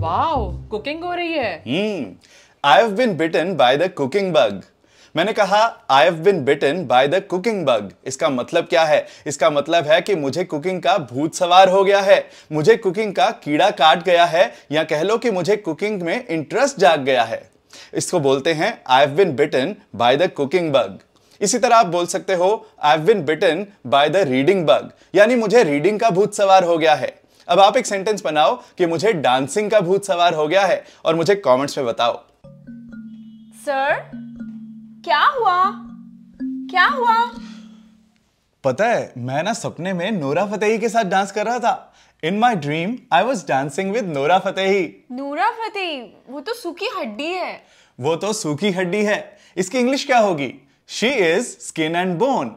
Wow, cooking हो रही है। I have been bitten by the cooking bug. मैंने कहा I have been bitten by the cooking bug. इसका मतलब क्या है? इसका मतलब है कि मुझे कुकिंग का भूत सवार हो गया है, मुझे कुकिंग का कीड़ा काट गया है, या कह लो कि मुझे कुकिंग में इंटरेस्ट जाग गया है। इसको बोलते हैं I have been bitten by the cooking bug. इसी तरह आप बोल सकते हो I have been bitten by the reading bug, यानी मुझे रीडिंग का भूत सवार हो गया है। अब आप एक सेंटेंस बनाओ कि मुझे डांसिंग का भूत सवार हो गया है और मुझे कमेंट्स में बताओ। सर, क्या हुआ? क्या हुआ? पता है, मैं ना सपने में नोरा फतेही के साथ डांस कर रहा था। In my dream I was dancing with Nora Fatehi. Nora Fatehi, वो तो सूखी हड्डी है। वो तो सूखी हड्डी है। इसकी इंग्लिश क्या होगी? She is skin and bone.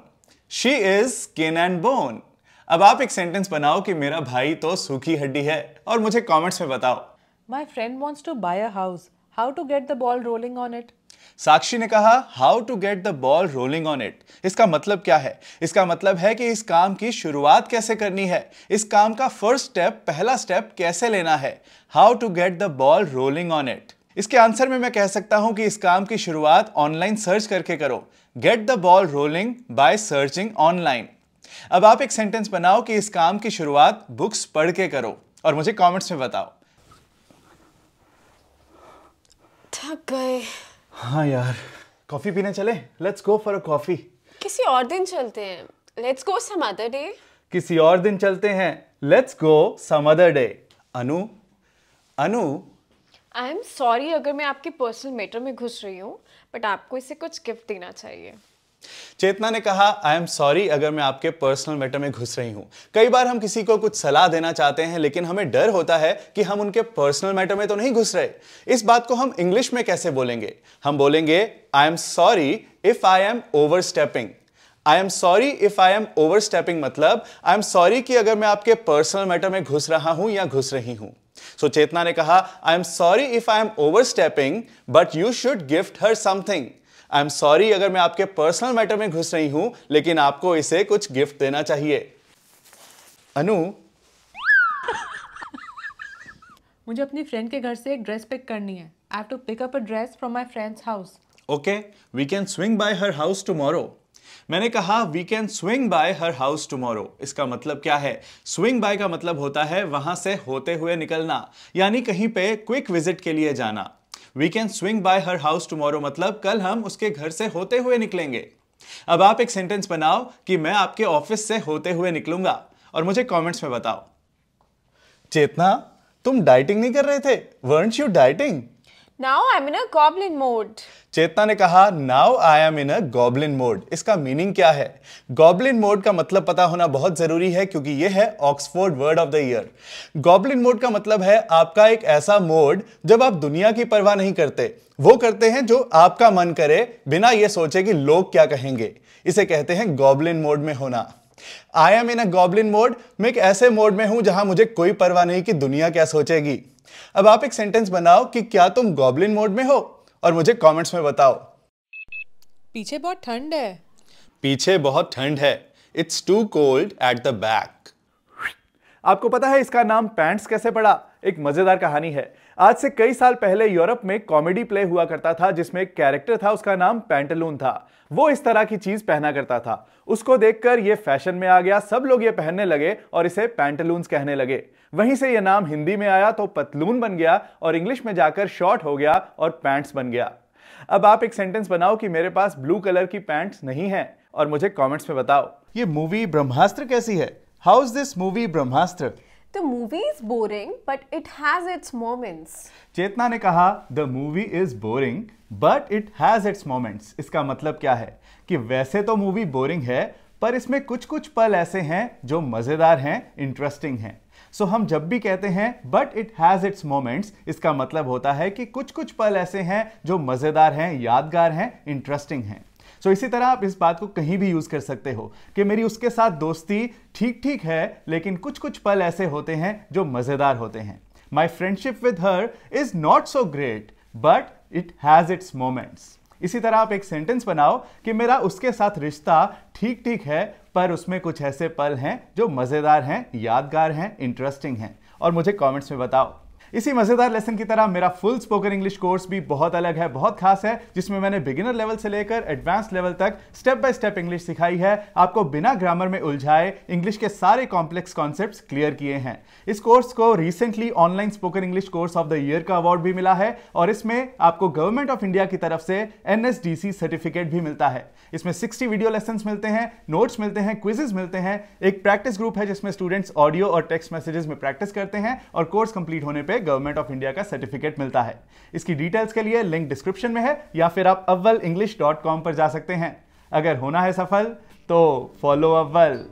She is skin and bone. अब आप एक सेंटेंस बनाओ कि मेरा भाई तो सूखी हड्डी है और मुझे कमेंट्स में बताओ। My friend wants to buy a house. How to get the ball rolling on it? Sakshi ने कहा how to get the ball rolling on it. इसका मतलब क्या है? इसका मतलब है कि इस काम की शुरुआत कैसे करनी है, इस काम का फर्स्ट स्टेप, पहला स्टेप कैसे लेना है। How to get the ball rolling on it. इसके आंसर में मैं कह सकता हूं कि इस काम की शुरुआत ऑनलाइन सर्च करके करो। Gate the ball rolling by searching online. अब आप एक सेंटेंस बनाओ कि इस काम की शुरुआत बुक्स पढ़ के करो और मुझे कमेंट्स में बताओ। थक गए। हाँ यार, कॉफी पीने चले? Let's go for a coffee. किसी और दिन चलते हैं। Let's go some other day. किसी और दिन चलते हैं। Let's go some other day. Anu, Anu, I am sorry अगर मैं आपके पर्सनल मैटर में घुस रही हूँ, बट आपको इसे कुछ गिफ्ट देना चाहिए। चेतना ने कहा आई एम सॉरी अगर मैं आपके पर्सनल मैटर में घुस रही हूं। कई बार हम किसी को कुछ सलाह देना चाहते हैं, लेकिन हमें डर होता है कि हम उनके पर्सनल मैटर में तो नहीं घुस रहे। इस बात को हम इंग्लिश में कैसे बोलेंगे? हम बोलेंगे आई am sorry if I am overstepping. I am sorry if I am overstepping मतलब आई एम सॉरी कि अगर मैं आपके पर्सनल मैटर में घुस रहा हूं या घुस रही हूं। सो चेतना ने कहा आई am sorry if I am overstepping but you should gift her something. I am sorry अगर मैं आपके पर्सनल मैटर में घुस रही हूं, लेकिन आपको इसे कुछ गिफ्ट देना चाहिए। अनु, मुझे अपनी फ्रेंड के घर से एक ड्रेस पिक करनी है। I have to pick up a dress from my friend's house. Okay, we can swing by her house tomorrow. मैंने कहा we can swing by her house tomorrow. इसका मतलब क्या है? स्विंग बाय का मतलब होता है वहां से होते हुए निकलना, यानी कहीं पे क्विक विजिट के लिए जाना। We can swing by her house tomorrow मतलब कल हम उसके घर से होते हुए निकलेंगे। अब आप एक सेंटेंस बनाओ कि मैं आपके ऑफिस से होते हुए निकलूंगा और मुझे कमेंट्स में बताओ। चेतना, तुम डाइटिंग नहीं कर रहे थे? weren't you dieting? Now I'm in a goblin mode. चेतना ने कहा now I am in a goblin mode. इसका मीनिंग क्या है? गॉब्लिन मोड का मतलब पता होना बहुत जरूरी है, क्योंकि यह है Oxford word of the year. Goblin mode का मतलब है आपका एक ऐसा मोड जब आप दुनिया की परवाह नहीं करते, वो करते हैं जो आपका मन करे बिना यह सोचे कि लोग क्या कहेंगे। इसे कहते हैं गॉब्लिन मोड में होना। I am in a goblin mode, मैं एक ऐसे मोड में हूं जहां मुझे कोई परवाह नहीं कि दुनिया क्या सोचेगी। अब आप एक सेंटेंस बनाओ कि क्या तुम गॉब्लिन मोड में हो और मुझे कमेंट्स में बताओ। पीछे बहुत ठंड है। पीछे बहुत ठंड है। It's too cold at the back. आपको पता है इसका नाम पैंट्स कैसे पड़ा? एक मजेदार कहानी है। आज से कई साल पहले यूरोप में कॉमेडी प्ले हुआ करता था जिसमें एक कैरेक्टर था, उसका नाम पैंटलून था। वो इस तरह की चीज पहना करता था। उसको देखकर ये फैशन में आ गया, सब लोग ये पहनने लगे और इसे पैंटलून्स कहने लगे। वहीं से ये नाम हिंदी में आया तो पतलून बन गया और इंग्लिश में जाकर शॉर्ट हो गया और पैंट्स बन गया। अब आप एक सेंटेंस बनाओ कि मेरे पास ब्लू कलर की पैंट्स नहीं है और मुझे कमेंट्स में बताओ। ये मूवी ब्रह्मास्त्र कैसी है? How is this movie Brahmastra? The movie is boring, but it has its moments. चेतना ने कहा the movie is boring but it has its moments. इसका मतलब क्या है कि वैसे तो मूवी बोरिंग है, पर इसमें कुछ कुछ पल ऐसे हैं जो मजेदार हैं, इंटरेस्टिंग हैं। सो हम जब भी कहते हैं but it has its moments, इसका मतलब होता है कि कुछ कुछ पल ऐसे हैं जो मजेदार हैं, यादगार हैं, इंटरेस्टिंग हैं। सो इसी तरह आप इस बात को कहीं भी यूज कर सकते हो कि मेरी उसके साथ दोस्ती ठीक ठीक है, लेकिन कुछ कुछ पल ऐसे होते हैं जो मजेदार होते हैं। My friendship with her is not so great but it has its moments. इसी तरह आप एक सेंटेंस बनाओ कि मेरा उसके साथ रिश्ता ठीक ठीक है, पर उसमें कुछ ऐसे पल हैं जो मजेदार हैं, यादगार हैं, इंटरेस्टिंग हैं, और मुझे कमेंट्स में बताओ। इसी मजेदार लेसन की तरह मेरा फुल स्पोकन इंग्लिश कोर्स भी बहुत अलग है, बहुत खास है, जिसमें मैंने बिगिनर लेवल से लेकर एडवांस लेवल तक स्टेप बाय स्टेप इंग्लिश सिखाई है, आपको बिना ग्रामर में उलझाए इंग्लिश के सारे कॉम्प्लेक्स कॉन्सेप्ट्स क्लियर किए हैं। इस कोर्स को recently online spoken English course of the year का अवार्ड भी मिला है और इसमें आपको गवर्नमेंट ऑफ इंडिया की तरफ से NSDC सर्टिफिकेट भी मिलता है। इसमें 60 वीडियो लेसन्स मिलते हैं, नोट्स मिलते हैं, क्विजेस मिलते हैं, एक प्रैक्टिस ग्रुप है जिसमें स्टूडेंट्स ऑडियो और टेक्स्ट मैसेजेस में प्रैक्टिस करते हैं और कोर्स कंप्लीट होने पे गवर्नमेंट ऑफ इंडिया का सर्टिफिकेट मिलता है। इसकी डिटेल्स के लिए लिंक डिस्क्रिप्शन में है या फिर आप avvalenglish.com पर जा सकते हैं। अगर होना है सफल तो फॉलो अव्वल।